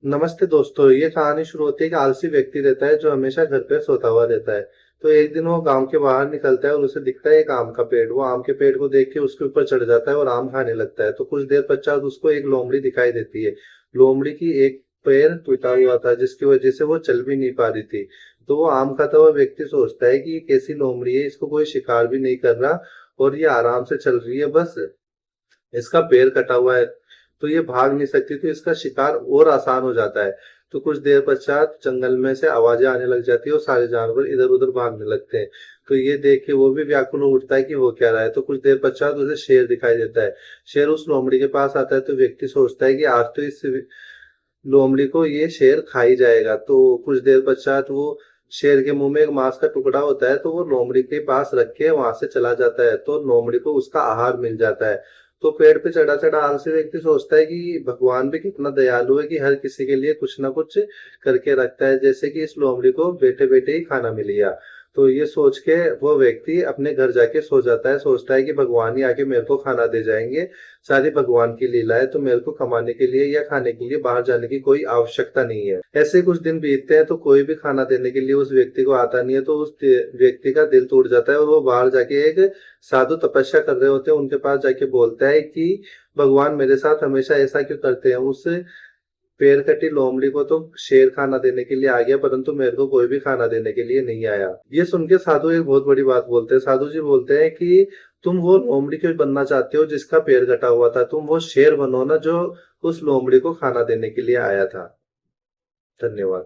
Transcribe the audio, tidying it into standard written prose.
नमस्ते दोस्तों। ये कहानी शुरू होती है कि आलसी व्यक्ति रहता है जो हमेशा घर पे सोता हुआ रहता है। तो एक दिन वो गांव के बाहर निकलता है और उसे दिखता है एक आम का पेड़। वो आम के पेड़ को देख के उसके ऊपर चढ़ जाता है और आम खाने लगता है। तो कुछ देर पश्चात उसको एक लोमड़ी दिखाई देती है। लोमड़ी की एक पैर टूटा हुआ था जिसकी वजह से वो चल भी नहीं पा रही थी। तो वो आम खाता हुआ व्यक्ति सोचता है कि ये कैसी लोमड़ी है, इसको कोई शिकार भी नहीं कर रहा और ये आराम से चल रही है, बस इसका पैर कटा हुआ है तो ये भाग नहीं सकती, तो इसका शिकार और आसान हो जाता है। तो कुछ देर पश्चात जंगल में से आवाजें आने लग जाती है और सारे जानवर इधर उधर भागने लगते हैं। तो ये देख के वो भी व्याकुल हो उठता है कि हो क्या रहा है। तो कुछ देर पश्चात उसे शेर दिखाई देता है। शेर उस लोमड़ी के पास आता है तो व्यक्ति सोचता है कि आज तो इस लोमड़ी को ये शेर खा ही जाएगा। तो कुछ देर पश्चात वो शेर के मुंह में एक मांस का टुकड़ा होता है तो वो लोमड़ी के पास रख के वहां से चला जाता है। तो लोमड़ी को उसका आहार मिल जाता है। तो पेड़ पे चढ़ा चढ़ा आलसी व्यक्ति सोचता है कि भगवान भी कितना दयालु है कि हर किसी के लिए कुछ ना कुछ करके रखता है, जैसे कि इस लोमड़ी को बैठे बैठे ही खाना मिल गया। तो ये सोच के वो व्यक्ति अपने घर जाके सो जाता है। सोचता है कि भगवान ही आके मेरे को खाना दे जाएंगे, सारी भगवान की लीला है, तो मेरे को कमाने के लिए या खाने के लिए बाहर जाने की कोई आवश्यकता नहीं है। ऐसे कुछ दिन बीतते हैं तो कोई भी खाना देने के लिए उस व्यक्ति को आता नहीं है। तो उस व्यक्ति का दिल टूट जाता है और वो बाहर जाके एक साधु तपस्या कर रहे होते हैं उनके पास जाके बोलता है कि भगवान मेरे साथ हमेशा ऐसा क्यों करते हैं। उस पेड़ कटी लोमड़ी को तो शेर खाना देने के लिए आ गया परंतु मेरे को कोई भी खाना देने के लिए नहीं आया। ये सुन के साधु एक बहुत बड़ी बात बोलते हैं। साधु जी बोलते हैं कि तुम वो लोमड़ी क्यों बनना चाहते हो जिसका पेड़ कटा हुआ था, तुम वो शेर बनो ना जो उस लोमड़ी को खाना देने के लिए आया था। धन्यवाद।